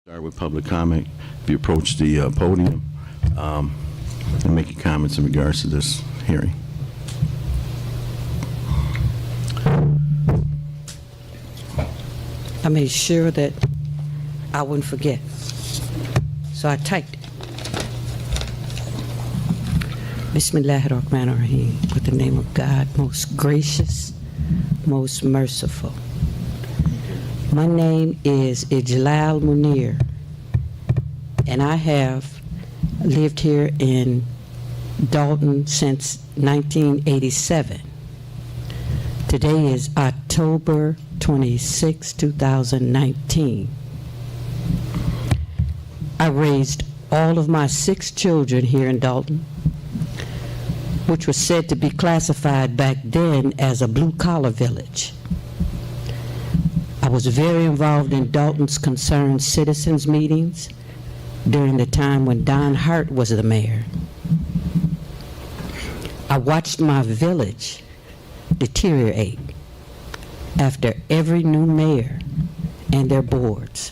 Start with public comment. If you approach the podium and make your comments in regards to this hearing. I made sure that I wouldn't forget, so I typed it. Bismillahirrahmanirrahim, with the name of God, most gracious, most merciful. My name is Ijlal Munir, and I have lived here in Dolton since 1987. Today is October 26, 2019. I raised all of my 6 children here in Dolton, which was said to be classified back then as a blue-collar village. I was very involved in Dolton's Concerned Citizens meetings during the time when Don Hart was the mayor. I watched my village deteriorate after every new mayor and their boards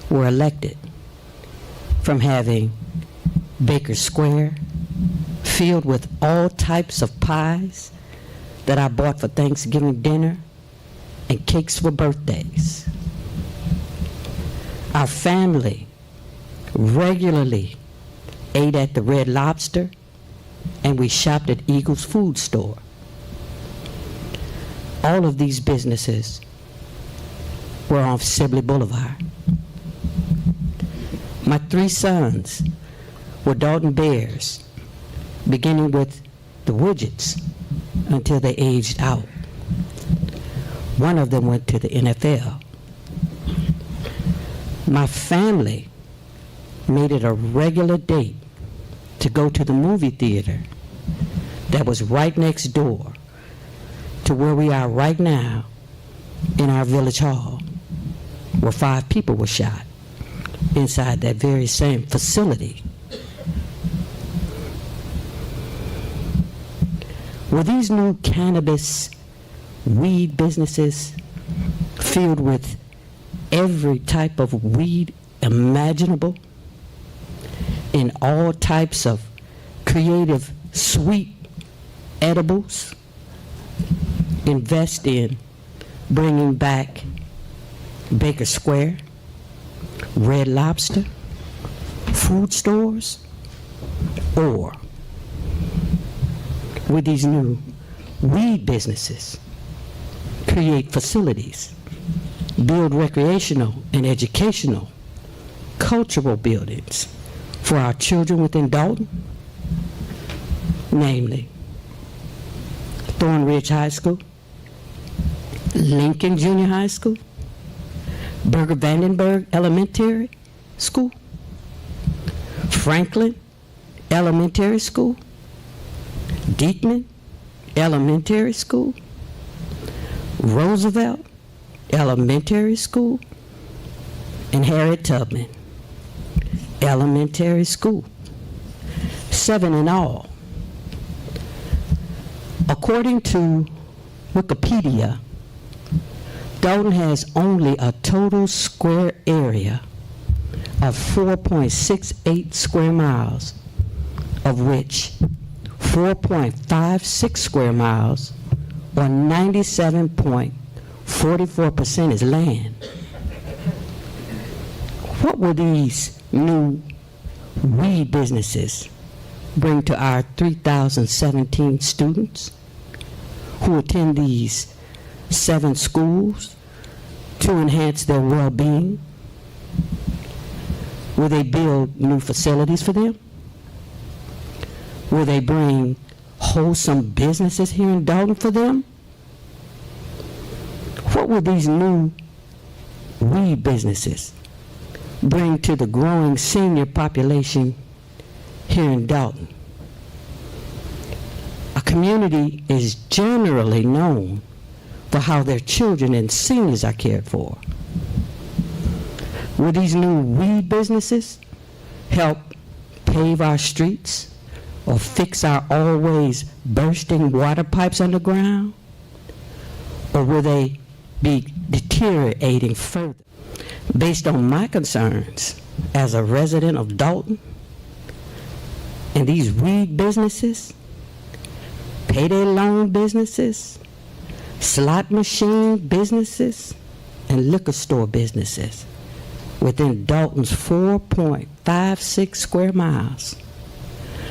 were elected, from having Baker Square filled with all types of pies that I bought for Thanksgiving dinner and cakes for birthdays. Our family regularly ate at the Red Lobster, and we shopped at Eagle's Food Store. All of these businesses were on Sibley Boulevard. My 3 sons were Dolton Bears, beginning with the Widgets until they aged out. One of them went to the NFL. My family made it a regular date to go to the movie theater that was right next door to where we are right now in our village hall, where 5 people were shot inside that very same facility. Were these new cannabis weed businesses filled with every type of weed imaginable in all types of creative sweet edibles? Invest in bringing back Baker Square, Red Lobster, food stores, or with these new weed businesses create facilities, build recreational and educational, cultural buildings for our children within Dolton, namely Thornridge High School, Lincoln Junior High School, Berger Vandenberg Elementary School, Franklin Elementary School, Diekman Elementary School, Roosevelt Elementary School, and Harriet Tubman Elementary School. 7 in all. According to Wikipedia, Dolton has only a total square area of 4.68 square miles, of which 4.56 square miles, or 97.44%, is land. What will these new weed businesses bring to our 3,017 students who attend these 7 schools to enhance their well-being? Will they build new facilities for them? Will they bring wholesome businesses here in Dolton for them? What will these new weed businesses bring to the growing senior population here in Dolton? A community is generally known for how their children and seniors are cared for. Will these new weed businesses help pave our streets or fix our always bursting water pipes underground? Or will they be deteriorating further? Based on my concerns as a resident of Dolton and these weed businesses, payday loan businesses, slot machine businesses, and liquor store businesses within Dolton's 4.56 square miles,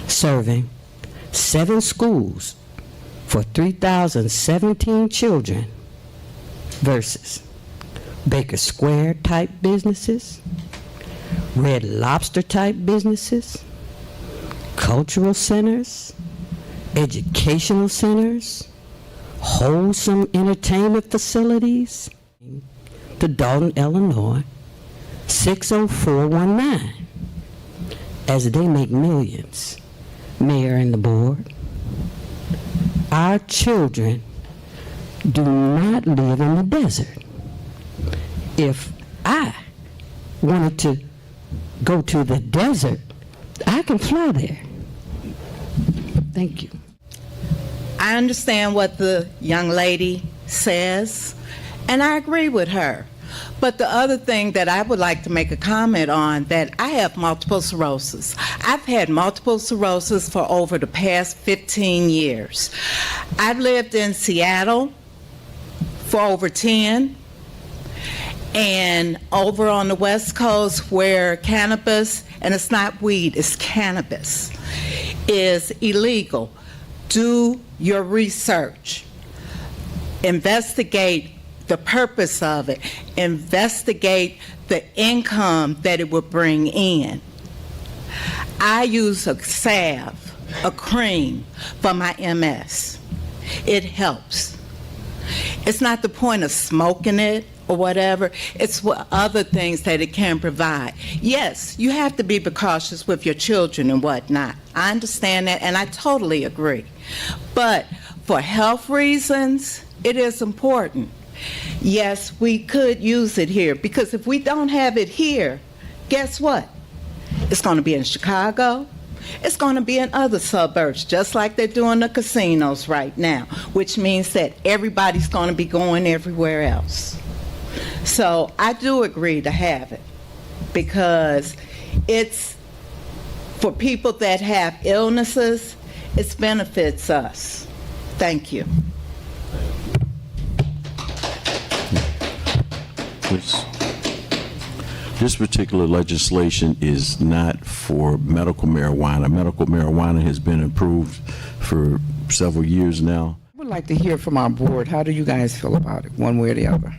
serving 7 schools for 3,017 children versus Baker Square type businesses, Red Lobster type businesses, cultural centers, educational centers, wholesome entertainment facilities. To Dolton, Illinois, 60419, as they make millions, Mayor and the board. Our children do not live in the desert. If I wanted to go to the desert, I can fly there. Thank you. I understand what the young lady says, and I agree with her. But the other thing that I would like to make a comment on, that I have multiple sclerosis. I've had multiple sclerosis for over the past 15 years. I've lived in Seattle for over 10, and over on the West Coast where cannabis, and it's not weed, it's cannabis, is illegal. Do your research. Investigate the purpose of it. Investigate the income that it would bring in. I use a salve, a cream, for my MS. It helps. It's not the point of smoking it or whatever. It's what other things that it can provide. Yes, you have to be precautious with your children and whatnot. I understand that, and I totally agree. But for health reasons, it is important. Yes, we could use it here, because if we don't have it here, guess what? It's going to be in Chicago. It's going to be in other suburbs, just like they're doing the casinos right now, which means that everybody's going to be going everywhere else. So I do agree to have it, because it's for people that have illnesses, it benefits us. Thank you. This particular legislation is not for medical marijuana. Medical marijuana has been approved for several years now. I would like to hear from our board. How do you guys feel about it, one way or the other?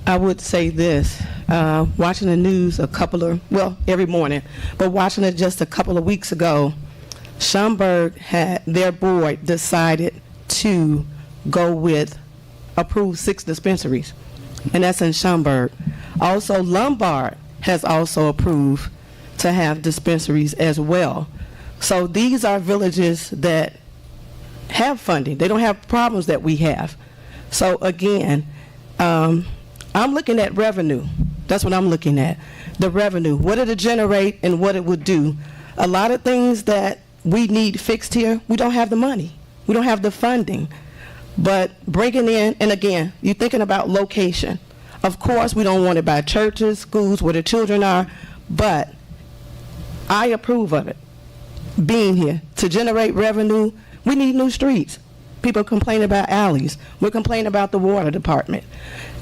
I would say this, watching the news every morning, but watching it just a couple of weeks ago, Schaumburg had, their board decided to go with approve 6 dispensaries, and that's in Schaumburg. Also, Lombard has also approved to have dispensaries as well. So these are villages that have funding. They don't have problems that we have. So again, I'm looking at revenue. That's what I'm looking at. The revenue, what it'll generate and what it would do. A lot of things that we need fixed here, we don't have the money. We don't have the funding. But bringing in, and again, you're thinking about location. Of course, we don't want it by churches, schools, where the children are, but I approve of it being here. To generate revenue, we need new streets. People complain about alleys. We're complaining about the water department.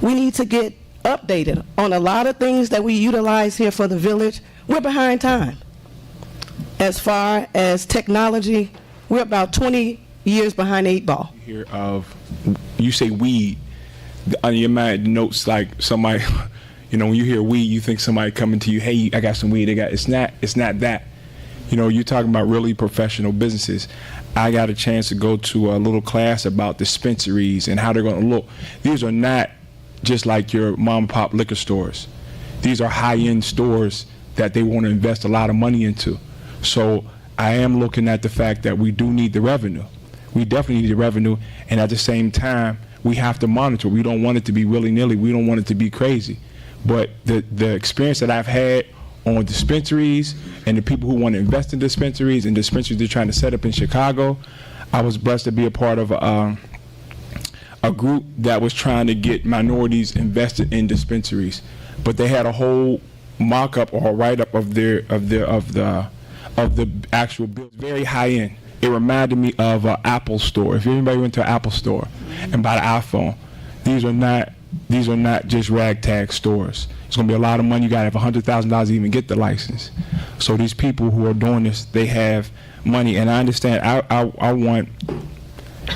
We need to get updated on a lot of things that we utilize here for the village. We're behind time. As far as technology, we're about 20 years behind the 8 ball. You say weed, on your mind notes like somebody, when you hear weed, you think somebody coming to you, hey, I got some weed. It's not that. You're talking about really professional businesses. I got a chance to go to a little class about dispensaries and how they're going to look. These are not just like your mom and pop liquor stores. These are high-end stores that they want to invest a lot of money into. So I am looking at the fact that we do need the revenue. We definitely need the revenue, and at the same time, we have to monitor. We don't want it to be willy-nilly. We don't want it to be crazy. But the experience that I've had on dispensaries and the people who want to invest in dispensaries and dispensaries they're trying to set up in Chicago, I was blessed to be a part of a group that was trying to get minorities invested in dispensaries, but they had a whole mock-up or a write-up of the actual bill, very high end. It reminded me of an Apple store. If anybody went to an Apple store and bought an iPhone, these are not just ragtag stores. It's going to be a lot of money. You got to have $100,000 to even get the license. So these people who are doing this, they have money, and I understand. I want,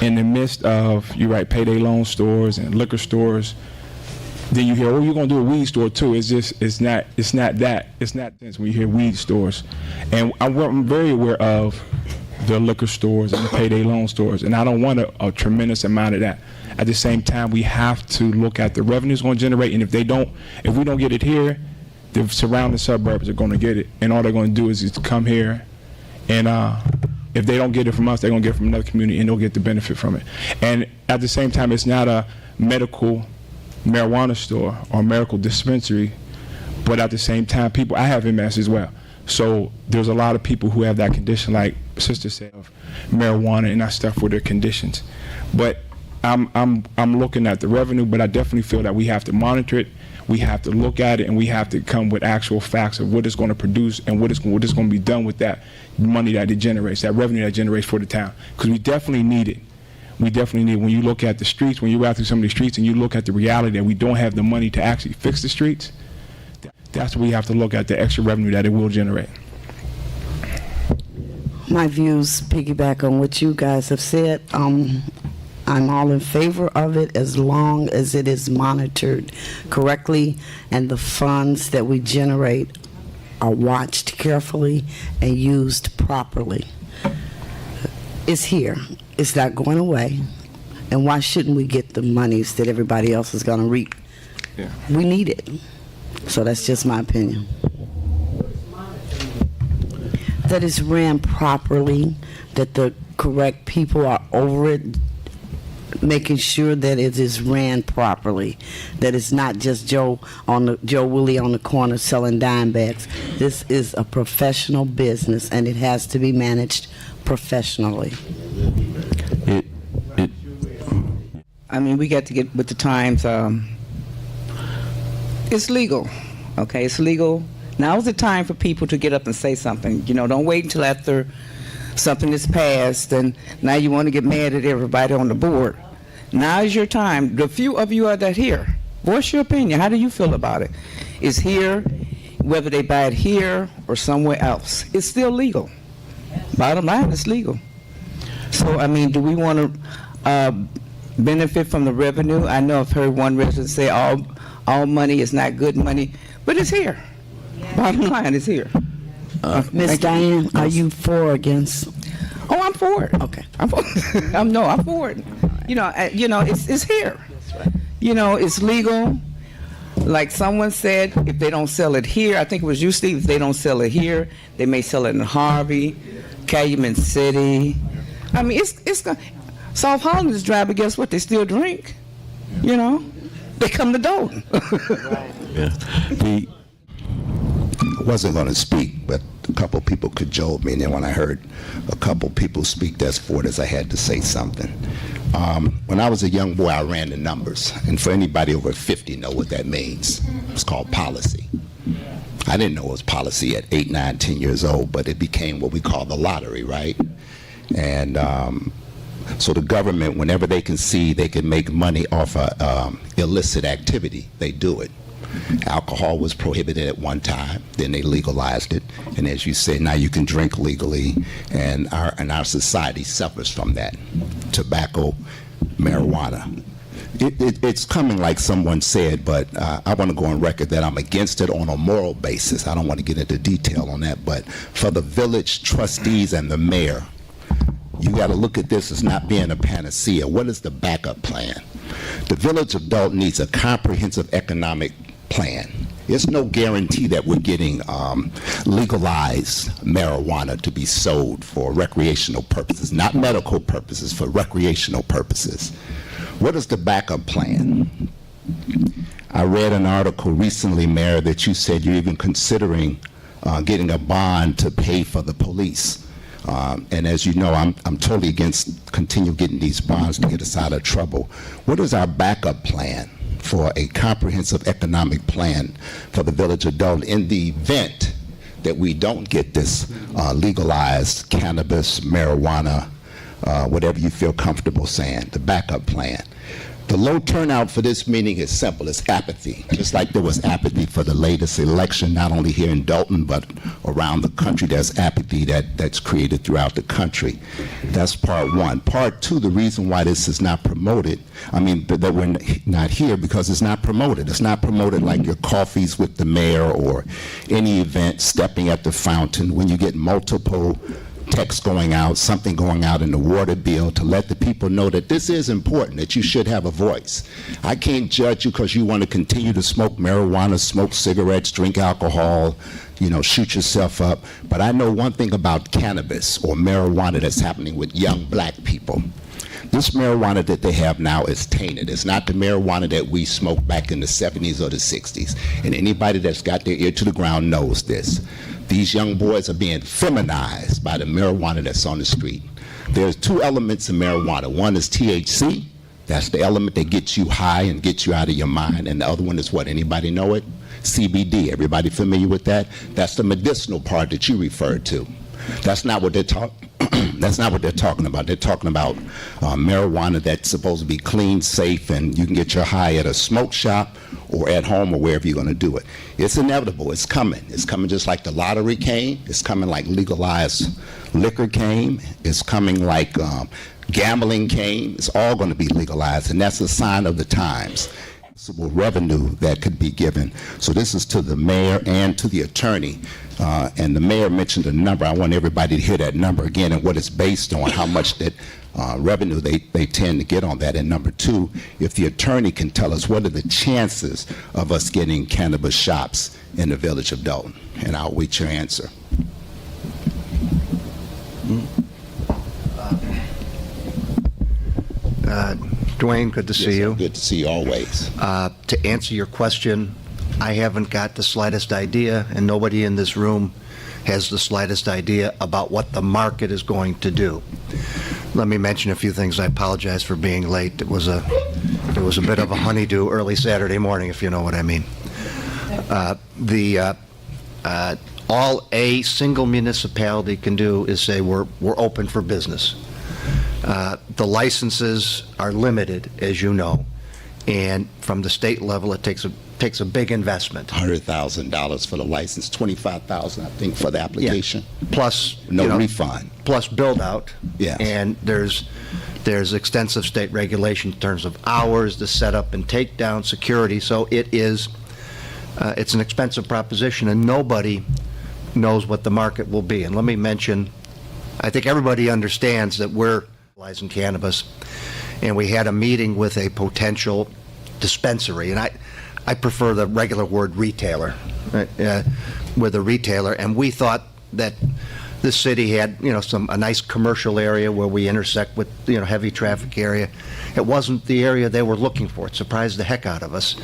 in the midst of, you're right, payday loan stores and liquor stores, then you hear, oh, you're going to do a weed store too. It's not that. It's not this when you hear weed stores. And I'm very aware of the liquor stores and the payday loan stores, and I don't want a tremendous amount of that. At the same time, we have to look at the revenue it's going to generate, and if we don't get it here, the surrounding suburbs are going to get it, and all they're going to do is come here, and if they don't get it from us, they're going to get it from another community, and they'll get the benefit from it. And at the same time, it's not a medical marijuana store or medical dispensary, but at the same time, I have MS as well. So there's a lot of people who have that condition, like Sister said, of marijuana and that stuff for their conditions. But I'm looking at the revenue, but I definitely feel that we have to monitor it, we have to look at it, and we have to come with actual facts of what it's going to produce and what is going to be done with that money that it generates, that revenue that it generates for the town. Because we definitely need it. We definitely need it. When you look at the streets, when you go out through some of the streets and you look at the reality that we don't have the money to actually fix the streets, that's what we have to look at, the extra revenue that it will generate. My views piggyback on what you guys have said. I'm all in favor of it as long as it is monitored correctly and the funds that we generate are watched carefully and used properly. It's here. It's not going away. And why shouldn't we get the monies that everybody else is going to reap? Yeah. We need it. So that's just my opinion. That it's ran properly, that the correct people are over it, making sure that it is ran properly, that it's not just Joe Willie on the corner selling dime bags. This is a professional business, and it has to be managed professionally. I mean, we got to get with the times. It's legal, okay? It's legal. Now's the time for people to get up and say something. You know, don't wait until after something is passed and now you want to get mad at everybody on the board. Now is your time. The few of you are that here, voice your opinion. How do you feel about it? It's here, whether they buy it here or somewhere else. It's still legal. Bottom line, it's legal. So, I mean, do we want to benefit from the revenue? I know I've heard one resident say all money is not good money, but it's here. Bottom line, it's here. Ms. Diane, are you for or against? Oh, I'm for it. Okay. I'm for it. You know, it's here. You know, it's legal. Like someone said, if they don't sell it here, I think it was you, Steve, if they don't sell it here, they may sell it in Harvey, Calumet City. I mean, it's South Holland is dry, but guess what? They still drink. You know, they come to Dolton. Yeah. I wasn't going to speak, but a couple people cajoled me, and then when I heard a couple people speak that's for this, I had to say something. When I was a young boy, I ran the numbers, and for anybody over 50 know what that means. It's called policy. I didn't know it was policy at 8, 9, 10 years old, but it became what we call the lottery, right? And so the government, whenever they can see they can make money off of illicit activity, they do it. Alcohol was prohibited at one time, then they legalized it, and as you said, now you can drink legally, and our society suffers from that. Tobacco, marijuana. It's coming like someone said, but I want to go on record that I'm against it on a moral basis. I don't want to get into detail on that, but for the village trustees and the mayor, you got to look at this as not being a panacea. What is the backup plan? The village of Dolton needs a comprehensive economic plan. There's no guarantee that we're getting legalized marijuana to be sold for recreational purposes, not medical purposes, for recreational purposes. What is the backup plan? I read an article recently, Mayor, that you said you're even considering getting a bond to pay for the police. And as you know, I'm totally against continue getting these bonds to get us out of trouble. What is our backup plan for a comprehensive economic plan for the village of Dolton in the event that we don't get this legalized cannabis, marijuana, whatever you feel comfortable saying, the backup plan? The low turnout for this meeting is simple. It's apathy. Just like there was apathy for the latest election, not only here in Dolton, but around the country, there's apathy that's created throughout the country. That's part one. Part two, the reason why this is not promoted, that we're not here, because it's not promoted. It's not promoted like your coffees with the mayor or any event, stepping at the fountain, when you get multiple text going out, something going out in the water bill to let the people know that this is important, that you should have a voice. I can't judge you because you want to continue to smoke marijuana, smoke cigarettes, drink alcohol, shoot yourself up. But I know one thing about cannabis or marijuana that's happening with young black people. This marijuana that they have now is tainted. It's not the marijuana that we smoked back in the 70s or the 60s. And anybody that's got their ear to the ground knows this. These young boys are being feminized by the marijuana that's on the street. There's two elements in marijuana. One is THC. That's the element that gets you high and gets you out of your mind. And the other one is what? Anybody know it? CBD. Everybody familiar with that? That's the medicinal part that you referred to. That's not what they're That's not what they're talking about. They're talking about marijuana that's supposed to be clean, safe, and you can get your high at a smoke shop or at home or wherever you're going to do it. It's inevitable. It's coming. It's coming just like the lottery came. It's coming like legalized liquor came. It's coming like gambling came. It's all going to be legalized, and that's a sign of the times. Revenue that could be given. So this is to the mayor and to the attorney. And the mayor mentioned a number. I want everybody to hear that number again and what it's based on, how much that revenue they tend to get on that. And number two, if the attorney can tell us what are the chances of us getting cannabis shops in the village of Dolton. And I'll wait your answer. Duane, good to see you. Good to see you always. To answer your question, I haven't got the slightest idea, and nobody in this room has the slightest idea about what the market is going to do. Let me mention a few things. I apologize for being late. It was a bit of a honeydew early Saturday morning, if you know what I mean. All a single municipality can do is say we're open for business. The licenses are limited, as you know, and from the state level, it takes a big investment. $100,000 for the license, $25,000, I think, for the application. Yeah. Plus, no refund. Plus build out. Yes. And there's extensive state regulation in terms of hours, the setup and takedown, security. So it's an expensive proposition, and nobody knows what the market will be. And let me mention, I think everybody understands that we're legalizing cannabis, and we had a meeting with a potential dispensary, and I prefer the regular word retailer, with a retailer, and we thought that this city had a nice commercial area where we intersect with heavy traffic area. It wasn't the area they were looking for. It surprised the heck out of us.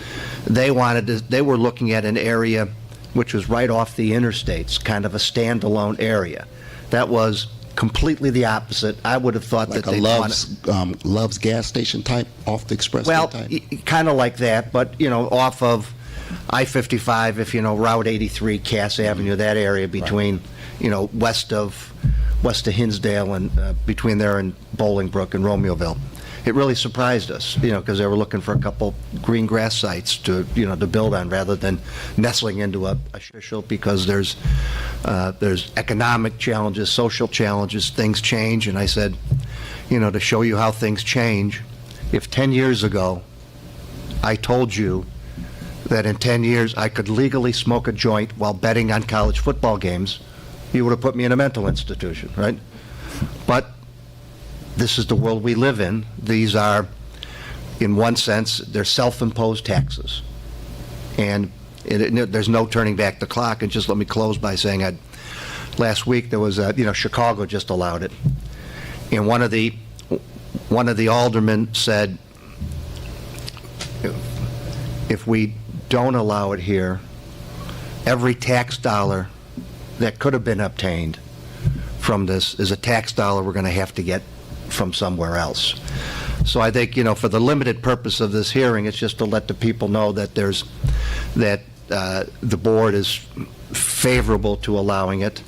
They were looking at an area which was right off the interstates, kind of a standalone area. That was completely the opposite. I would have thought like that they Love's gas station type off the expressway type? Kind of like that, but off of I-55, if Route 83, Cass Avenue, that area between west of Hinsdale and between there and Bolingbrook and Romeoville. It really surprised us, because they were looking for a couple green grass sites to build on rather than nestling into a official, because there's economic challenges, social challenges, things change. And I said, to show you how things change, if 10 years ago I told you that in 10 years I could legally smoke a joint while betting on college football games, you would have put me in a mental institution, right? But this is the world we live in. These are, in one sense, they're self-imposed taxes. And there's no turning back the clock. And just let me close by saying, last week there was Chicago just allowed it. And one of the aldermen said, if we don't allow it here, every tax dollar that could have been obtained from this is a tax dollar we're going to have to get from somewhere else. So I think, for the limited purpose of this hearing, it's just to let the people know that the board is favorable to allowing it.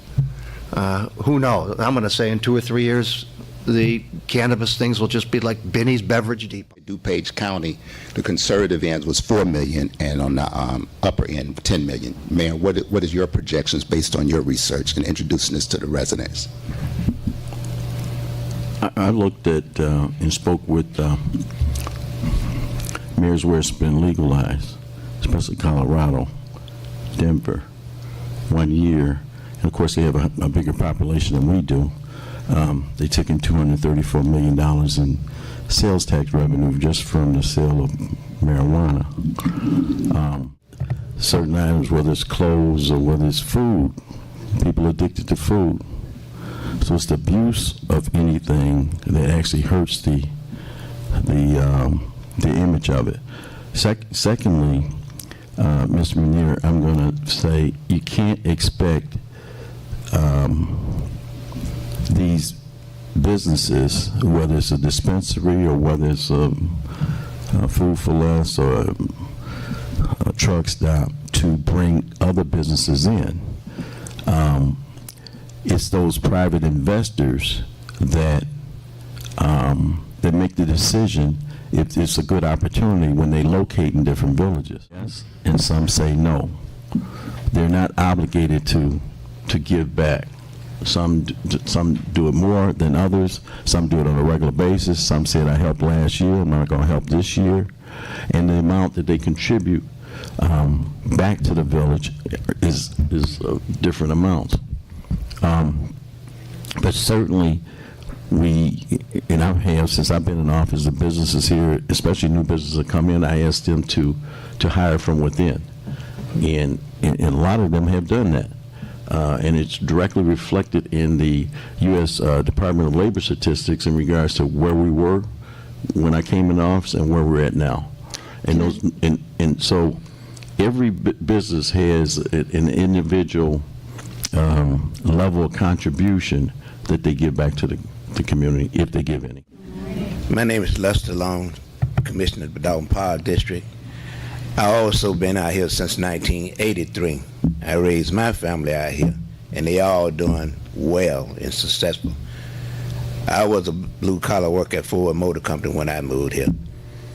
Who knows? I'm going to say in 2 or 3 years, the cannabis things will just be like Benny's Beverage Depot. DuPage County, the conservative end was $4 million, and on the upper end, $10 million. Mayor, what is your projections based on your research and introducing this to the residents? I looked at and spoke with mayors where it's been legalized, especially Colorado, Denver, 1 year. And of course, they have a bigger population than we do. They took in $234 million in sales tax revenue just from the sale of marijuana. Certain items, whether it's clothes or whether it's food, people are addicted to food. So it's the abuse of anything that actually hurts the image of it. Secondly, Mr. Muneer, I'm going to say you can't expect these businesses, whether it's a dispensary or whether it's a Food for Less or a truck stop, to bring other businesses in. It's those private investors that that make the decision if it's a good opportunity when they locate in different villages. Yes. And some say no. They're not obligated to give back. Some do it more than others. Some do it on a regular basis. Some said, I helped last year, I'm not going to help this year. And the amount that they contribute back to the village is different amounts. But certainly, and I have, since I've been in office, the businesses here, especially new businesses that come in, I ask them to hire from within. And a lot of them have done that. And it's directly reflected in the U.S. Department of Labor statistics in regards to where we were when I came in office and where we're at now. And so every business has an individual level of contribution that they give back to the community, if they give any. My name is Lester Long, Commissioner of the Dolton Park District. I've also been out here since 1983. I raised my family out here, and they all doing well and successful. I was a blue-collar worker at Ford Motor Company when I moved here.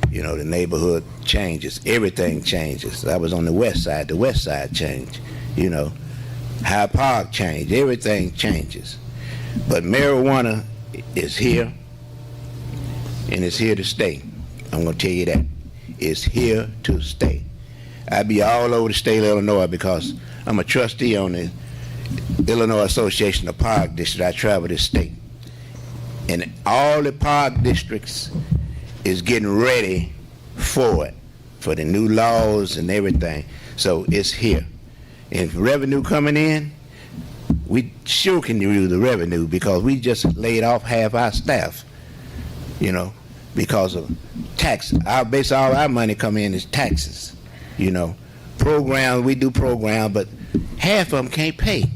The neighborhood changes. Everything changes. I was on the west side. The west side changed. Hyde Park changed. Everything changes. But marijuana is here, and it's here to stay. I'm going to tell you that. It's here to stay. I be all over the state of Illinois because I'm a trustee on the Illinois Association of Park Districts. I travel this state. And all the park districts is getting ready for it, for the new laws and everything. So it's here. And revenue coming in, we sure can use the revenue because we just laid off half our staff, because of tax. Basically all our money come in is taxes, Programs, we do programs, but half of them can't pay.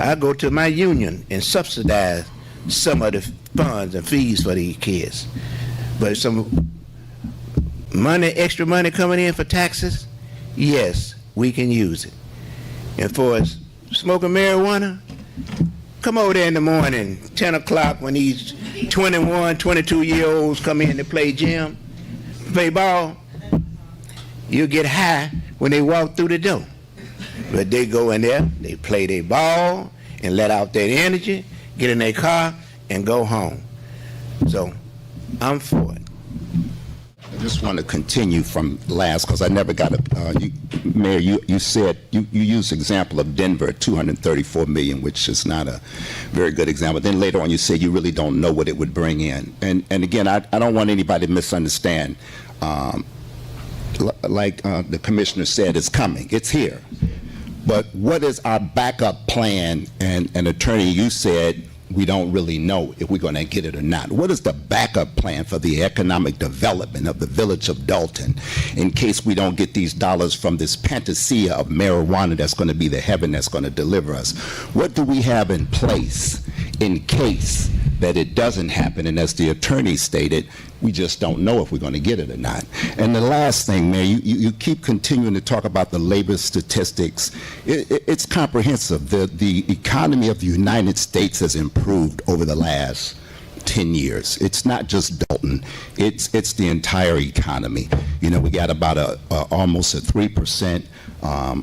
I go to my union and subsidize some of the funds and fees for these kids. But some money, extra money coming in for taxes, yes, we can use it. And for smoking marijuana, come over there in the morning, 10 o'clock, when these 21, 22-year-olds come in to play gym, play ball. You get high when they walk through the door. But they go in there, they play their ball, and let out their energy, get in their car, and go home. So, I'm for it. I just want to continue from last, because I never got Mayor, you said, you used the example of Denver, $234 million, which is not a very good example. Then later on you said you really don't know what it would bring in. And again, I don't want anybody to misunderstand. Like the commissioner said, it's coming. It's here. But what is our backup plan? And attorney, you said we don't really know if we're going to get it or not. What is the backup plan for the economic development of the village of Dolton in case we don't get these dollars from this panacea of marijuana that's going to be the heaven that's going to deliver us? What do we have in place in case that it doesn't happen? And as the attorney stated, we just don't know if we're going to get it or not. And the last thing, Mayor, you keep continuing to talk about the labor statistics. It's comprehensive. The economy of the United States has improved over the last 10 years. It's not just Dolton. It's the entire economy. You know, we got about almost a 3%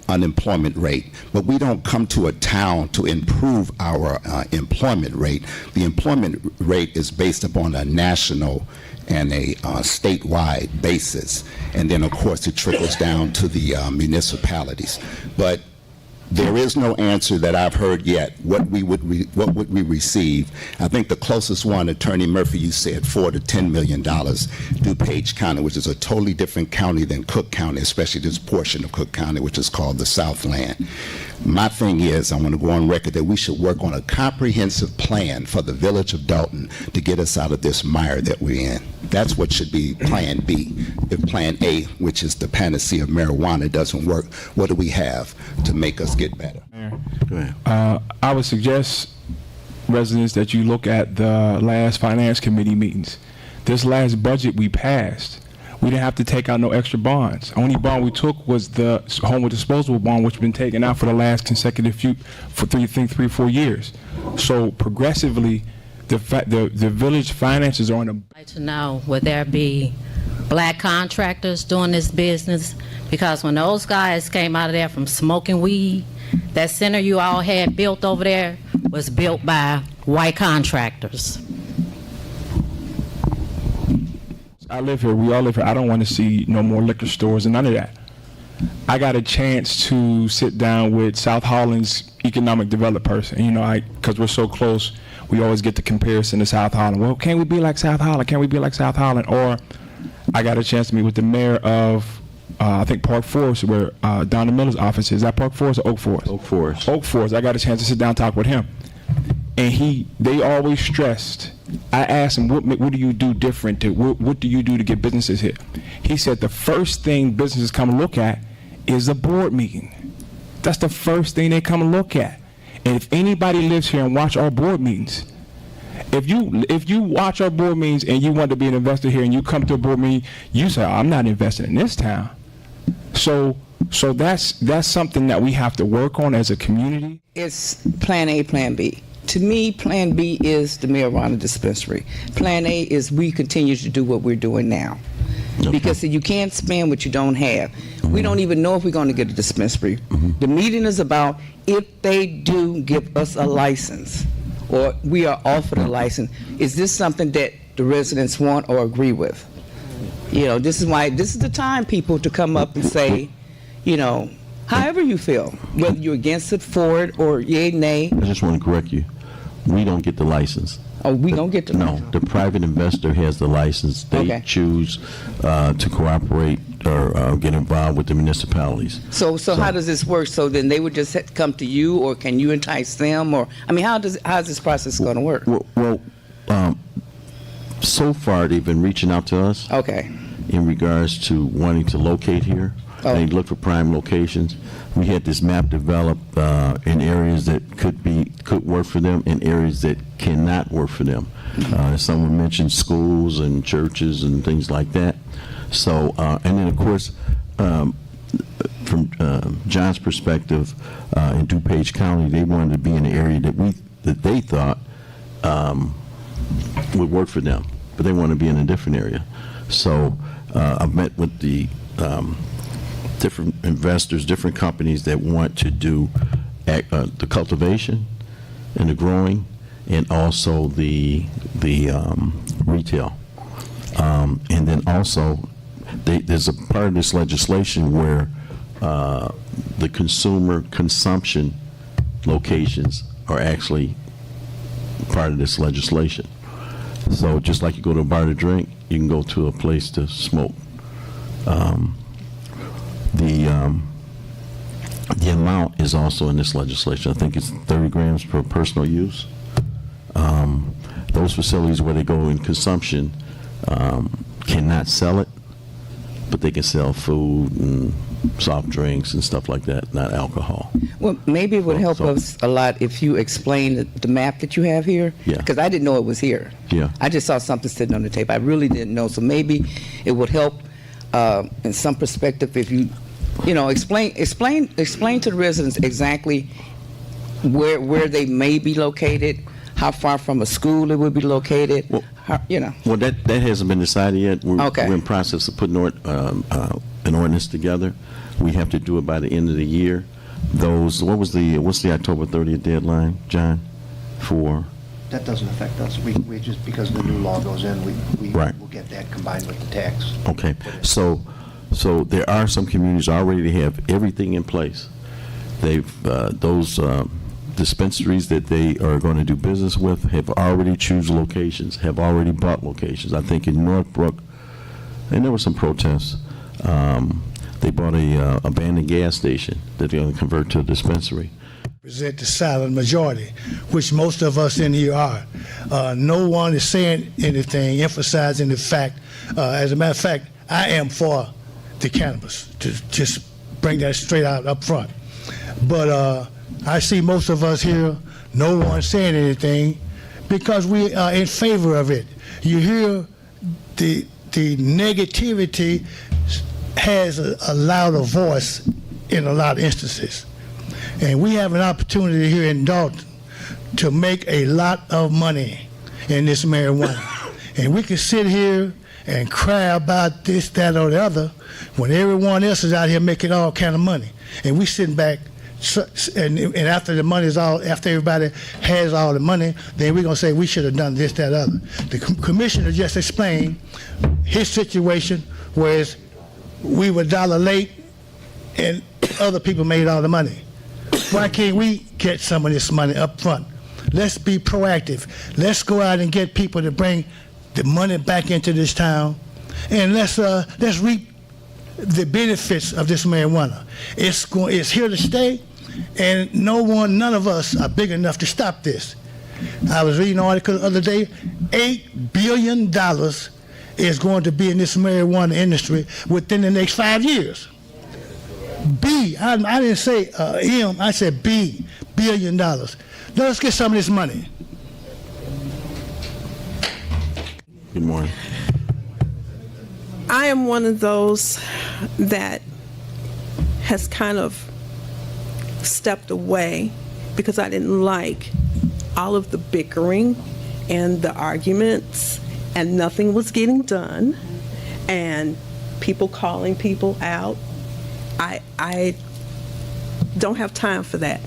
unemployment rate, but we don't come to a town to improve our employment rate. The employment rate is based upon a national and a statewide basis, and then of course it trickles down to the municipalities. But there is no answer that I've heard yet. What would we receive? I think the closest one, Attorney Murphy, you said $4 to $10 million. DuPage County, which is a totally different county than Cook County, especially this portion of Cook County, which is called the Southland. My thing is, I want to go on record that we should work on a comprehensive plan for the village of Dolton to get us out of this mire that we're in. That's what should be Plan B. If Plan A, which is the panacea of marijuana, doesn't work, what do we have to make us get better? Go ahead. I would suggest, residents, that you look at the last finance committee meetings. This last budget we passed, we didn't have to take out no extra bonds. Only bond we took was the home disposable bond, which has been taken out for the last consecutive for 3 or 4 years. So progressively, the village finances are on a. I'd like to know, would there be black contractors doing this business? Because when those guys came out of there from smoking weed, that center you all had built over there was built by white contractors. I live here. We all live here. I don't want to see no more liquor stores and none of that. I got a chance to sit down with South Holland's economic development person. You know, because we're so close, we always get the comparison to South Holland. Well, can we be like South Holland? Can we be like South Holland? Or I got a chance to meet with the mayor of, I think, Park Forest, where Donna Miller's office is. Is that Park Forest or Oak Forest? Oak Forest. Oak Forest. I got a chance to sit down and talk with him. And they always stressed, I asked him, what do you do different? What do you do to get businesses here? He said the first thing businesses come and look at is a board meeting. That's the first thing they come and look at. And if anybody lives here and watch our board meetings, if you watch our board meetings and you want to be an investor here and you come to a board meeting, you say, I'm not investing in this town. So that's something that we have to work on as a community. It's Plan A, Plan B. To me, Plan B is the marijuana dispensary. Plan A is we continue to do what we're doing now. Okay. Because you can't spend what you don't have. We don't even know if we're going to get a dispensary. The meeting is about if they do give us a license or we are offered a license, is this something that the residents want or agree with? You know, this is the time, people, to come up and say, you know, however you feel, whether you're against it, for it, or yay, nay. I just want to correct you. We don't get the license. Oh, we don't get the license? No, the private investor has the license. They choose to cooperate or get involved with the municipalities. So how does this work? So then they would just come to you, or can you entice them? Or, I mean, how's this process going to work? Well, so far they've been reaching out to us. Okay. In regards to wanting to locate here. Oh. They look for prime locations. We had this map developed in areas that could work for them and areas that cannot work for them. Someone mentioned schools and churches and things like that. So, and then of course, from John's perspective, in DuPage County, they wanted to be in an area that they thought would work for them, but they want to be in a different area. So, I've met with the different investors, different companies that want to do the cultivation and the growing, and also the retail. And then also, there's a part of this legislation where the consumer consumption locations are actually part of this legislation. So just like you go to a bar to drink, you can go to a place to smoke. The amount is also in this legislation. I think it's 30 grams per personal use. those facilities where they go in consumption cannot sell it, but they can sell food and soft drinks and stuff like that, not alcohol. Well, maybe it would help So- us a lot if you explained the map that you have here. Yeah. Because I didn't know it was here. Yeah. I just saw something sitting on the table. I really didn't know. So maybe it would help in some perspective if you, explain to the residents exactly where they may be located, how far from a school it would be located. Well- How. Well, that hasn't been decided yet. Okay. We're in process of putting an ordinance together. We have to do it by the end of the year. What's the October 30th deadline, John, for? That doesn't affect us. We just, because the new law goes in, we Right. will get that combined with the tax. Okay, so there are some communities already that have everything in place. Those dispensaries that they are going to do business with have already choose locations, have already bought locations. I think in Northbrook, and there were some protests, they bought a abandoned gas station that they're going to convert to a dispensary. Present the silent majority, which most of us in here are. No one is saying anything, emphasizing the fact. As a matter of fact, I am for the cannabis, to just bring that straight out up front. But I see most of us here, no one saying anything because we are in favor of it. You hear the negativity has a louder voice in a lot of instances. And we have an opportunity here in Dolton to make a lot of money in this marijuana. And we can sit here and cry about this, that, or the other when everyone else is out here making all kind of money. And we sitting back, and after the money is all, after everybody has all the money, then we're going to say we should have done this, that, other. The commissioner just explained his situation, whereas we were $1 late and other people made all the money. Why can't we get some of this money up front? Let's be proactive. Let's go out and get people to bring the money back into this town, and let's reap the benefits of this marijuana. It's here to stay, and none of us are big enough to stop this. I was reading an article the other day, $8 billion is going to be in this marijuana industry within the next 5 years. I didn't say M, I said B, $1 billion. Let's get some of this money. Good morning. I am one of those that has kind of stepped away because I didn't like all of the bickering and the arguments, and nothing was getting done, and people calling people out. I don't have time for that.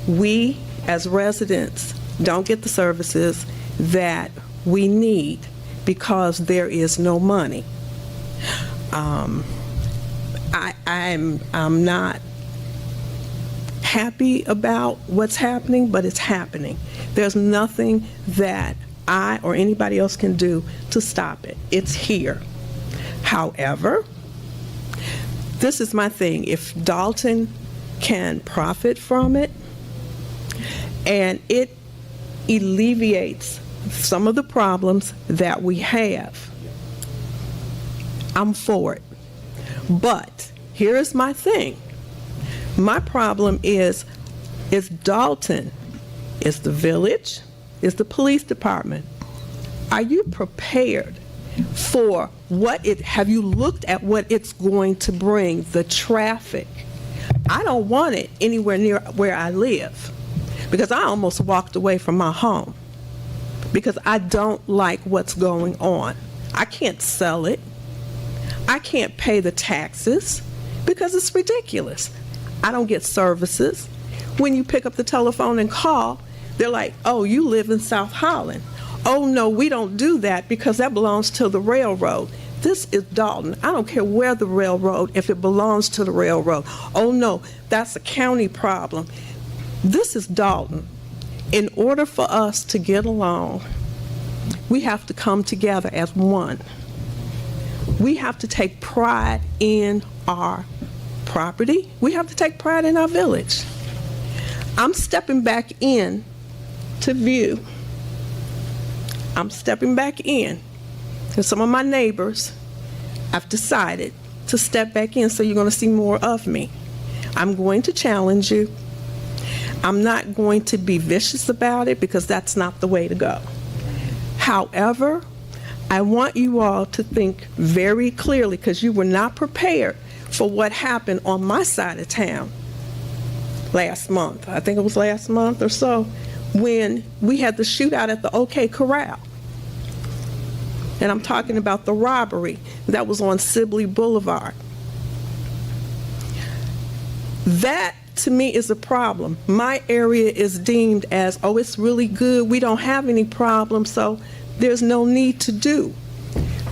We, as residents, don't get the services that we need because there is no money. I'm not happy about what's happening, but it's happening. There's nothing that I or anybody else can do to stop it. It's here. However, this is my thing. If Dolton can profit from it and it alleviates some of the problems that we have, I'm for it. But here is my thing. My problem is Dolton, is the village, is the police department. Are you prepared for have you looked at what it's going to bring, the traffic? I don't want it anywhere near where I live because I almost walked away from my home because I don't like what's going on. I can't sell it. I can't pay the taxes because it's ridiculous. I don't get services. When you pick up the telephone and call, they're like, oh, you live in South Holland. Oh, no, we don't do that because that belongs to the railroad. This is Dolton. I don't care where the railroad, if it belongs to the railroad. Oh, no, that's a county problem. This is Dolton. In order for us to get along, we have to come together as one. We have to take pride in our property. We have to take pride in our village. I'm stepping back in to view I'm stepping back in. And some of my neighbors, I've decided to step back in, so you're going to see more of me. I'm going to challenge you. I'm not going to be vicious about it because that's not the way to go. However, I want you all to think very clearly because you were not prepared for what happened on my side of town last month. I think it was last month or so when we had the shootout at the OK Corral. And I'm talking about the robbery that was on Sibley Boulevard. That, to me, is a problem. My area is deemed as, oh, it's really good. We don't have any problems, so there's no need to do.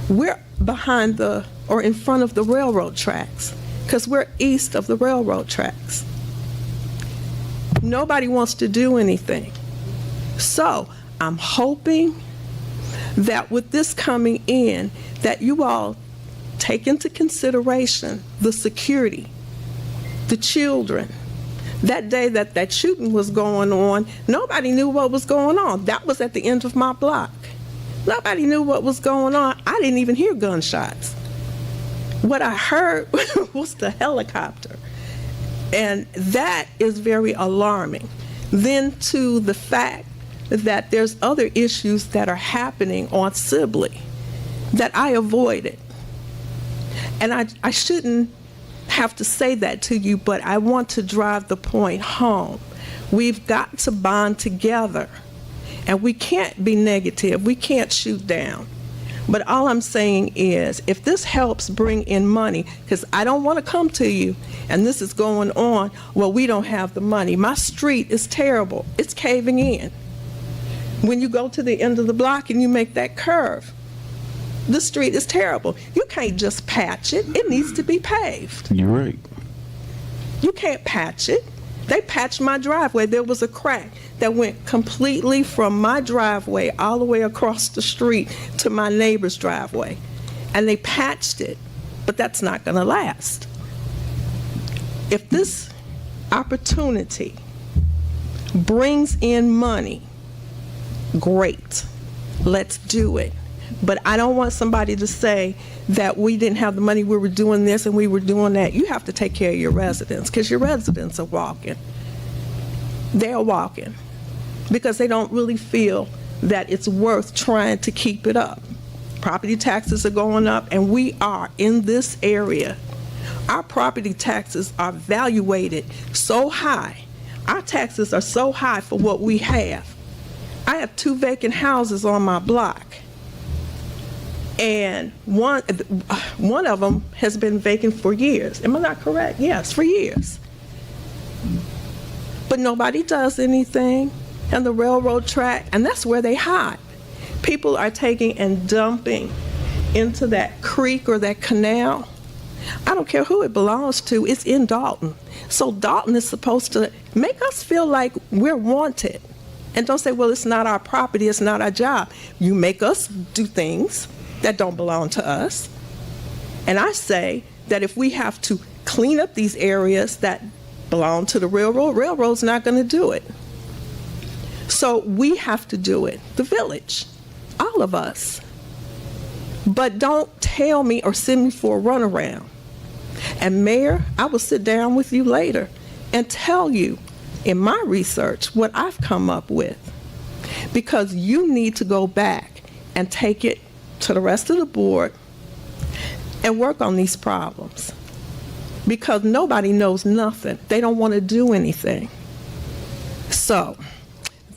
We're behind or in front of the railroad tracks because we're east of the railroad tracks. Nobody wants to do anything. So I'm hoping that with this coming in, that you all take into consideration the security, the children. That day that shooting was going on, nobody knew what was going on. That was at the end of my block. Nobody knew what was going on. I didn't even hear gunshots. What I heard was the helicopter. And that is very alarming. Then to the fact that there's other issues that are happening on Sibley that I avoided. And I shouldn't have to say that to you, but I want to drive the point home. We've got to bond together, and we can't be negative. We can't shoot down. But all I'm saying is, if this helps bring in money, because I don't want to come to you, and this is going on, well, we don't have the money. My street is terrible. It's caving in. When you go to the end of the block and you make that curve, the street is terrible. You can't just patch it. It needs to be paved. You're right. You can't patch it. They patched my driveway. There was a crack that went completely from my driveway all the way across the street to my neighbor's driveway. And they patched it, but that's not going to last. If this opportunity brings in money, great, let's do it. But I don't want somebody to say that we didn't have the money, we were doing this and we were doing that. You have to take care of your residents because your residents are walking. They're walking because they don't really feel that it's worth trying to keep it up. Property taxes are going up, and we are in this area. Our property taxes are valuated so high. Our taxes are so high for what we have. I have 2 vacant houses on my block, and one of them has been vacant for years. Am I not correct? Yes, for years. But nobody does anything, and the railroad track, and that's where they hide. People are taking and dumping into that creek or that canal. I don't care who it belongs to, it's in Dolton. So Dolton is supposed to make us feel like we're wanted. And don't say, well, it's not our property, it's not our job. You make us do things that don't belong to us. And I say that if we have to clean up these areas that belong to the railroad's not going to do it. So we have to do it, the village, all of us. But don't tell me or send me for a runaround. And Mayor, I will sit down with you later and tell you in my research what I've come up with. Because you need to go back and take it to the rest of the board and work on these problems. Because nobody knows nothing. They don't want to do anything. So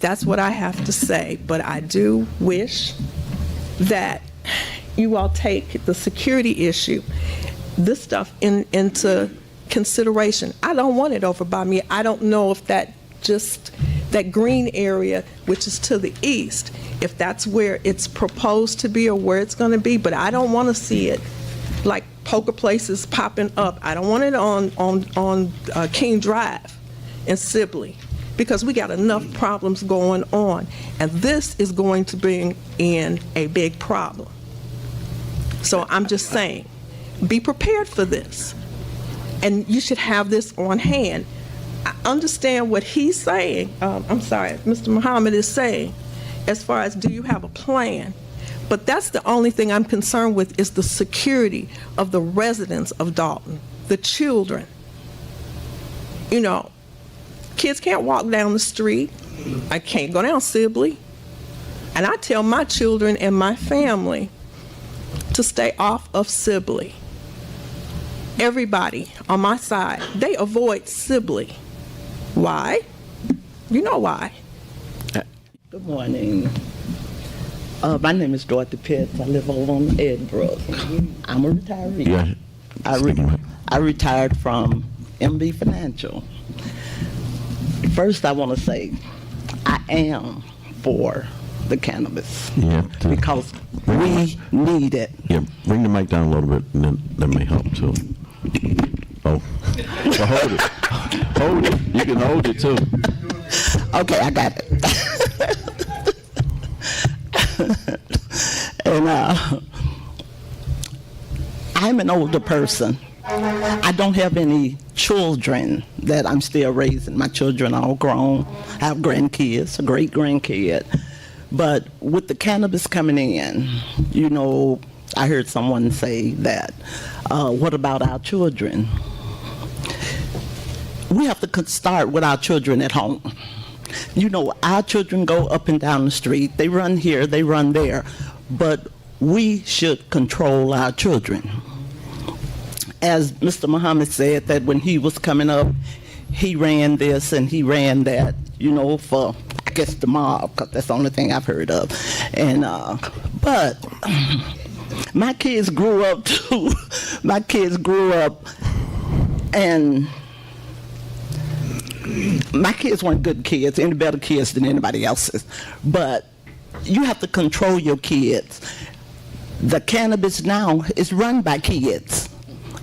that's what I have to say. But I do wish that you all take the security issue, this stuff into consideration. I don't want it over by me. I don't know if that green area, which is to the east, if that's where it's proposed to be or where it's going to be, but I don't want to see it like poker places popping up. I don't want it on King Drive in Sibley, because we got enough problems going on, and this is going to bring in a big problem. So I'm just saying, be prepared for this, and you should have this on hand. I understand what he's saying. I'm sorry, Mr. Muhammad is saying. as far as do you have a plan? But that's the only thing I'm concerned with is the security of the residents of Dolton, the children. You know, kids can't walk down the street. I can't go down Sibley. And I tell my children and my family to stay off of Sibley. Everybody on my side, they avoid Sibley. Why? You know why. Good morning. My name is Dorothy Pitts. I live over on Edinburgh. I'm a retiree. Yeah. I retired from MB Financial. First, I want to say I am for the cannabis because we need it. Yeah, bring the mic down a little bit, and then that may help too. Oh, so hold it. Hold it. You can hold it too. Okay, I got it. And I'm an older person. I don't have any children that I'm still raising. My children are all grown. I have grandkids, a great-grandkid. But with the cannabis coming in, you know, I heard someone say that, what about our children? We have to start with our children at home. You know, our children go up and down the street. They run here, they run there. But we should control our children. As Mr. Muhammad said, that when he was coming up, he ran this and he ran that, you know, for, I guess, the mob, because that's the only thing I've heard of. And, but my kids grew up too. My kids grew up, and my kids weren't good kids, any better kids than anybody else's. But you have to control your kids. The cannabis now is run by kids.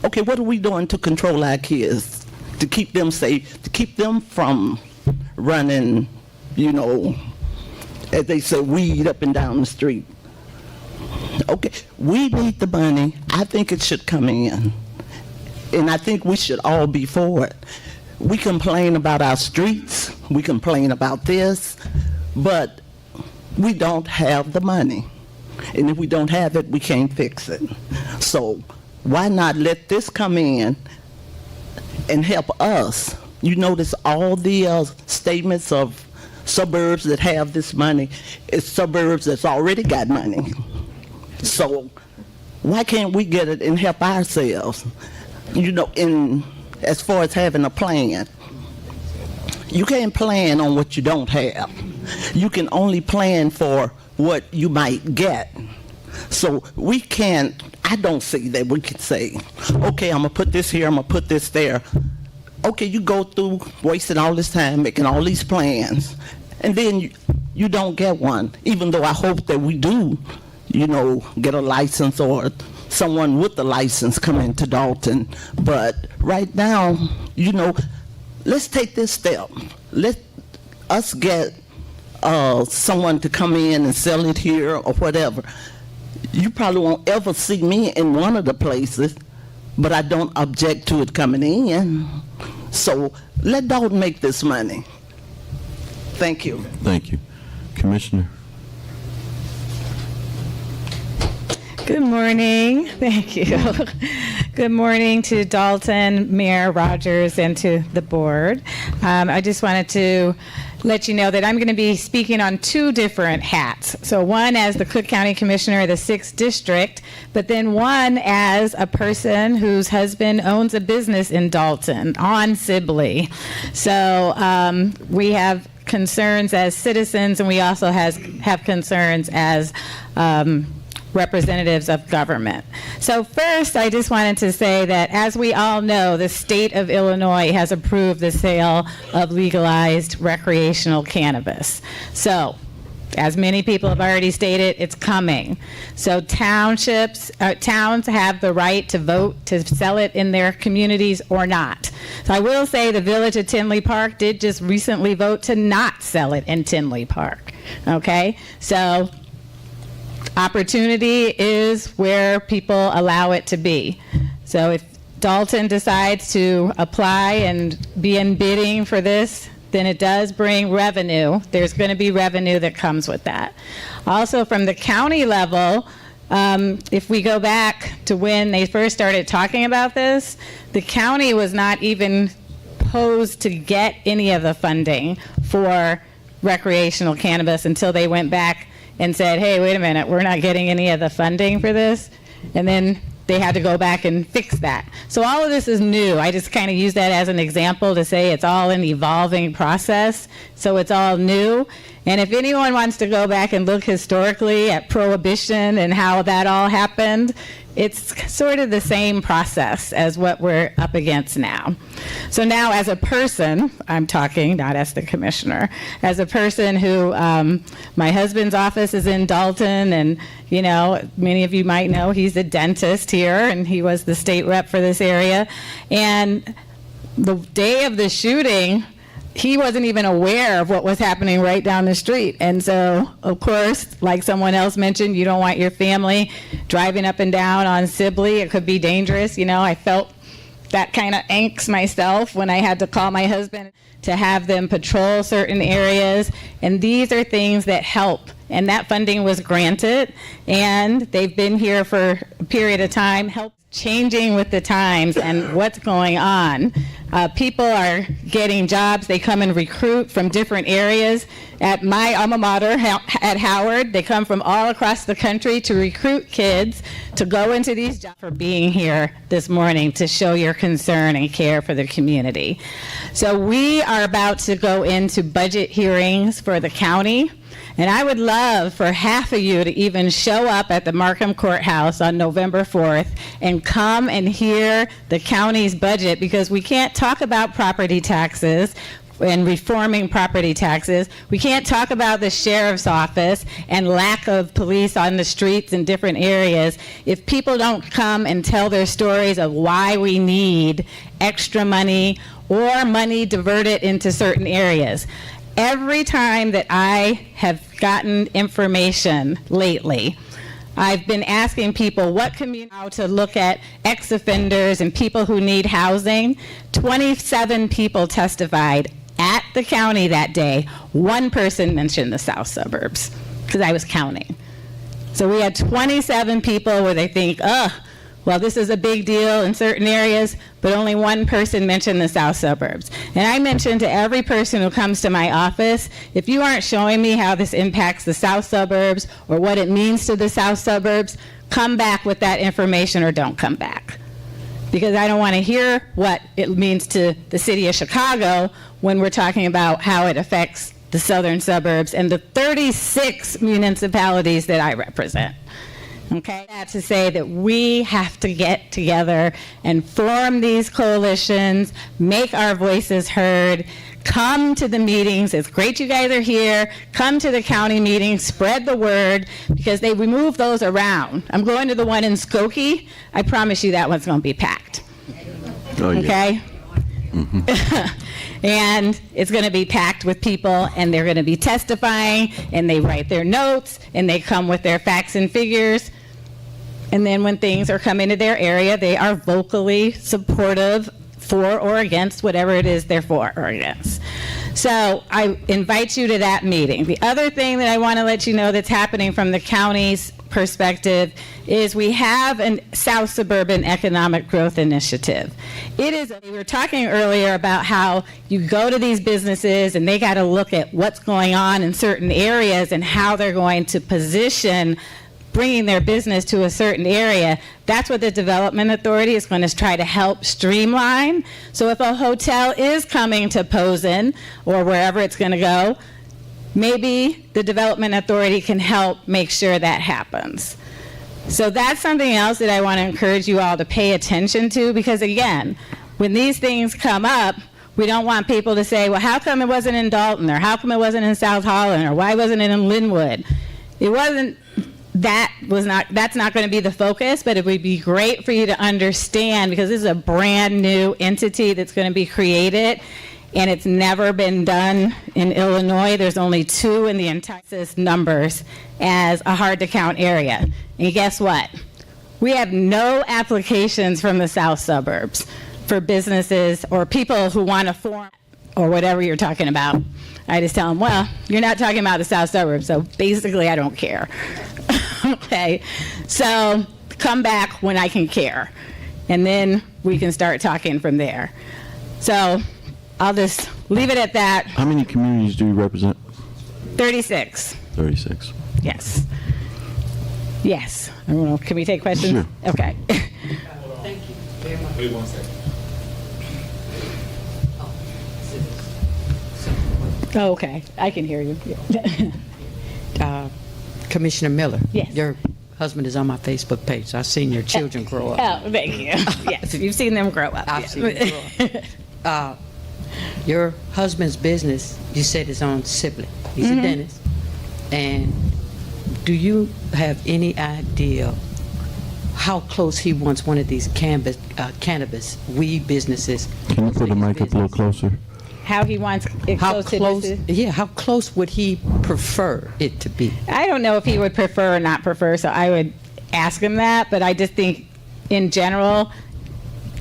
Okay, what are we doing to control our kids, to keep them safe, to keep them from running, you know, as they say, weed up and down the street? Okay, we need the money. I think it should come in. And I think we should all be for it. We complain about our streets, we complain about this, but we don't have the money. And if we don't have it, we can't fix it. So why not let this come in and help us? You notice all the statements of suburbs that have this money, it's suburbs that's already got money. So why can't we get it and help ourselves? You know, as far as having a plan, you can't plan on what you don't have. You can only plan for what you might get. So we can't, I don't see that we can say, okay, I'm gonna put this here, I'm gonna put this there. Okay, you go through wasting all this time making all these plans, and then you don't get one, even though I hope that we do, you know, get a license or someone with the license come into Dolton. But right now, you know, let's take this step. Let us get someone to come in and sell it here or whatever. You probably won't ever see me in one of the places, but I don't object to it coming in. So let Dolton make this money. Thank you. Thank you. Commissioner? Good morning. Thank you. Good morning to Dolton, Mayor Rogers, and to the board. I just wanted to let you know that I'm going to be speaking on two different hats. So one as the Cook County Commissioner of the 6th District, but then one as a person whose husband owns a business in Dolton on Sibley. So we have concerns as citizens, and we also have concerns as representatives of government. So first, I just wanted to say that, as we all know, the state of Illinois has approved the sale of legalized recreational cannabis. So, as many people have already stated, it's coming. So towns have the right to vote to sell it in their communities or not. So I will say the Village of Tinley Park did just recently vote to not sell it in Tinley Park. Okay? So opportunity is where people allow it to be. So if Dolton decides to apply and be in bidding for this, then it does bring revenue. There's going to be revenue that comes with that. Also, from the county level, if we go back to when they first started talking about this, the county was not even posed to get any of the funding for recreational cannabis until they went back and said, hey, wait a minute, we're not getting any of the funding for this. And then they had to go back and fix that. So all of this is new. I just kind of use that as an example to say it's all an evolving process. So it's all new. And if anyone wants to go back and look historically at Prohibition and how that all happened, it's sort of the same process as what we're up against now. So now as a person, I'm talking, not as the commissioner, as a person who, my husband's office is in Dolton, and you know, many of you might know he's a dentist here, and he was the state rep for this area. And the day of the shooting, he wasn't even aware of what was happening right down the street. And so, of course, like someone else mentioned, you don't want your family driving up and down on Sibley. It could be dangerous. You know, I felt that kind of angst myself when I had to call my husband to have them patrol certain areas. And these are things that help. And that funding was granted, and they've been here for a period of time, help changing with the times and what's going on. People are getting jobs. They come and recruit from different areas. At my alma mater at Howard, they come from all across the country to recruit kids to go into these jobs. For being here this morning to show your concern and care for the community. So we are about to go into budget hearings for the county. And I would love for half of you to even show up at the Markham Courthouse on November 4th and come and hear the county's budget, because we can't talk about property taxes and reforming property taxes. We can't talk about the sheriff's office and lack of police on the streets in different areas if people don't come and tell their stories of why we need extra money or money diverted into certain areas. Every time that I have gotten information lately, I've been asking people what community, how to look at ex-offenders and people who need housing. 27 people testified at the county that day. One person mentioned the south suburbs, because I was counting. So we had 27 people where they think, well, this is a big deal in certain areas, but only one person mentioned the south suburbs. And I mentioned to every person who comes to my office, if you aren't showing me how this impacts the south suburbs or what it means to the south suburbs, come back with that information or don't come back. Because I don't want to hear what it means to the city of Chicago when we're talking about how it affects the southern suburbs and the 36 municipalities that I represent. Okay, that's to say that we have to get together and form these coalitions, make our voices heard, come to the meetings. It's great you guys are here. Come to the county meetings, spread the word, because they remove those around. I'm going to the one in Skokie. I promise you that one's going to be packed. Oh, yeah. Okay? And it's going to be packed with people, and they're going to be testifying, and they write their notes, and they come with their facts and figures. And then when things are coming to their area, they are vocally supportive for or against whatever it is they're for or against. So I invite you to that meeting. The other thing that I want to let you know that's happening from the county's perspective is we have a South Suburban Economic Growth Initiative. We were talking earlier about how you go to these businesses and they got to look at what's going on in certain areas and how they're going to position bringing their business to a certain area. That's what the Development Authority is going to try to help streamline. So if a hotel is coming to Posen or wherever it's going to go, maybe the Development Authority can help make sure that happens. So that's something else that I want to encourage you all to pay attention to, because again, when these things come up, we don't want people to say, well, how come it wasn't in Dolton, or how come it wasn't in South Holland, or why wasn't it in Linwood? That's not going to be the focus, but it would be great for you to understand, because this is a brand new entity that's going to be created, and it's never been done in Illinois. There's only 2 in the entire numbers as a hard to count area. And guess what? We have no applications from the south suburbs for businesses or people who want to form or whatever you're talking about, I just tell them, well, you're not talking about the south suburbs, so basically I don't care. Okay, so come back when I can care, and then we can start talking from there. So I'll just leave it at that. How many communities do you represent? 36. 36. Yes. Yes. I don't know. Can we take questions? Sure. Okay. Thank you very much. Wait 1 second. Oh, okay. I can hear you. Commissioner Miller. Yes. Your husband is on my Facebook page, so I've seen your children grow up. Oh, thank you. Yes, you've seen them grow up. I've yes. seen them grow up. Your husband's business, you said, is on Sibley. He's a dentist. And do you have any idea how close he wants one of these cannabis weed businesses? Can you put the mic up a little closer? How he wants it How close to close? this? Yeah, how close would he prefer it to be? I don't know if he would prefer or not prefer, so I would ask him that. But I just think, in general,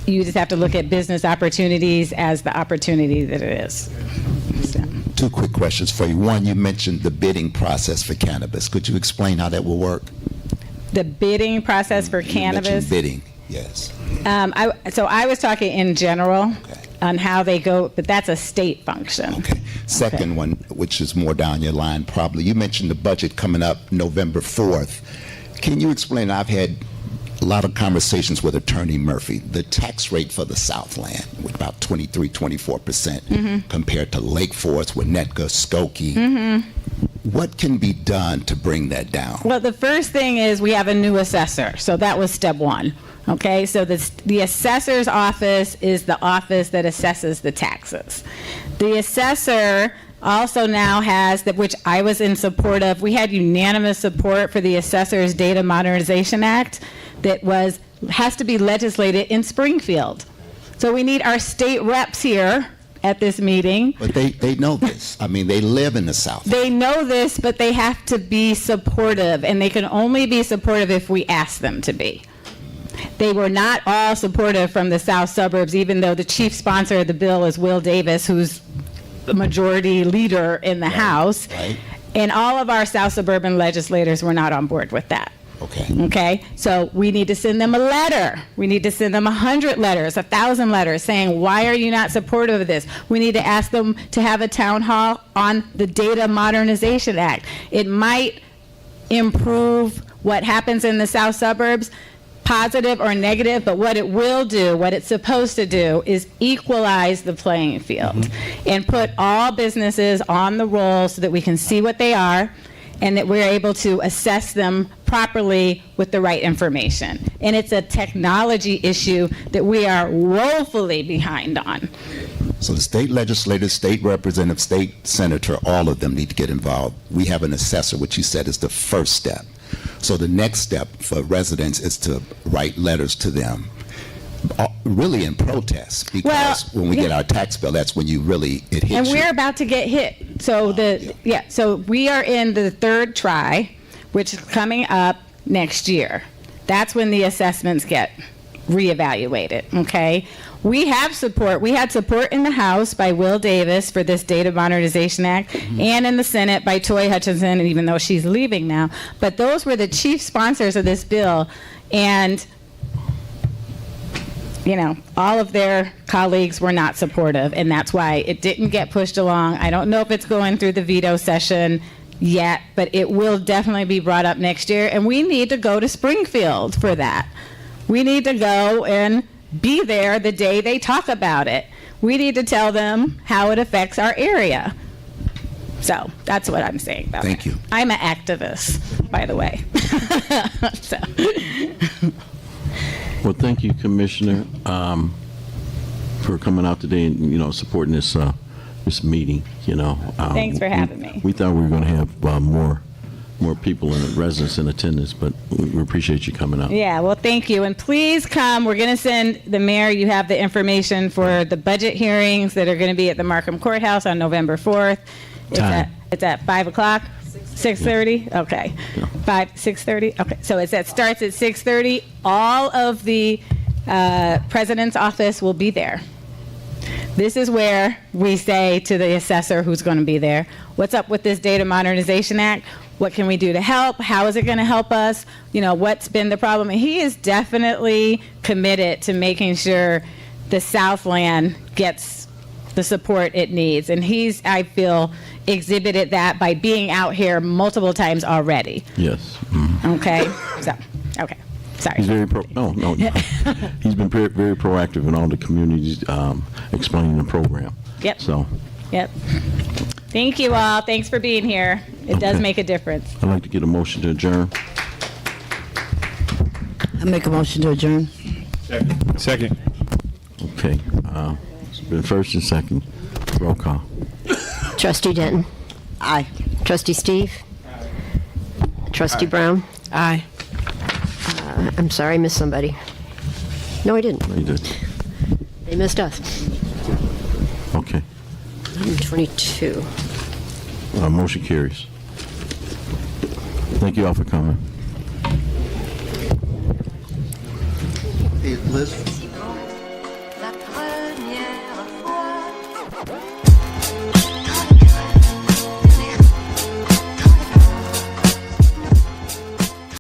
you just have to look at business opportunities as the opportunity that it is. So. 2 quick questions for you. One, you mentioned the bidding process for cannabis. Could you explain how that will work? The bidding process for You cannabis. mentioned bidding, yes. So I was talking in general Okay. on how they go, but that's a state function. Okay. Second one, which is more down your line probably, you mentioned the budget coming up November 4th. Can you explain, I've had a lot of conversations with Attorney Murphy, the tax rate for the Southland, with about 23-24% compared to Lake Forest, Winnetka, Skokie. What can be done to bring that down? Well, the first thing is we have a new assessor, so that was step one. Okay, so the assessor's office is the office that assesses the taxes. The assessor also now has, which I was in support of, we had unanimous support for the Assessor's Data Modernization Act that has to be legislated in Springfield. So we need our state reps here at this meeting. But they know this. I mean, they live in the South. They know this, but they have to be supportive, and they can only be supportive if we ask them to be. They were not all supportive from the south suburbs, even though the chief sponsor of the bill is Will Davis, who's the majority leader in the House. Right. And all of our south suburban legislators were not on board with that. Okay. Okay, so we need to send them a letter. We need to send them 100 letters, 1,000 letters saying, why are you not supportive of this? We need to ask them to have a town hall on the Data Modernization Act. It might improve what happens in the south suburbs, positive or negative, but what it will do, what it's supposed to do, is equalize the playing field and put all businesses on the roll so that we can see what they are and that we're able to assess them properly with the right information. And it's a technology issue that we are woefully behind on. So the state legislators, state representative, state senator, all of them need to get involved. We have an assessor, which you said is the first step. So the next step for residents is to write letters to them, really in protest, because when we get our tax bill, that's when it hits And you. we're about to get hit. So so we are in the third try, which is coming up next year. That's when the assessments get reevaluated, okay? We have support. We had support in the House by Will Davis for this Data Modernization Act, and in the Senate by Toy Hutchinson, even though she's leaving now. But those were the chief sponsors of this bill, and all of their colleagues were not supportive, and that's why it didn't get pushed along. I don't know if it's going through the veto session yet, but it will definitely be brought up next year, and we need to go to Springfield for that. We need to go and be there the day they talk about it. We need to tell them how it affects our area. So that's what I'm saying about it. Thank you. I'm an activist, by the way. So. Well, thank you, Commissioner, for coming out today and, supporting this meeting, Thanks for having me. We thought we were going to have more people and residents in attendance, but we appreciate you coming out. Yeah, well, thank you. And please come. We're going to send the mayor, you have the information for the budget hearings that are going to be at the Markham Courthouse on November 4th. It's at 5 o'clock? 6:30? Okay. Yeah. 6:30? Okay. So starts at 6:30. All of the president's office will be there. This is where we say to the assessor who's going to be there, what's up with this Data Modernization Act? What can we do to help? How is it going to help us? You know, what's been the problem? And he is definitely committed to making sure the Southland gets the support it needs. And he's, I feel, exhibited that by being out here multiple times already. Yes. Okay? So, okay. Sorry. He's very he's been very proactive in all the communities, explaining the program. Yep. So. Yep. Thank you all. Thanks for being here. It does Okay. make a difference. I'd like to get a motion to adjourn. I make a motion to adjourn. Second. Okay. It's been first and second. Roll call. Trustee Denton. Aye. Trustee Steve. Trustee Brown. Aye. I'm sorry, I missed somebody. No, I didn't. No, you did. They missed us. Okay. 22. Motion carries. Thank you all for coming. Hey, Liz?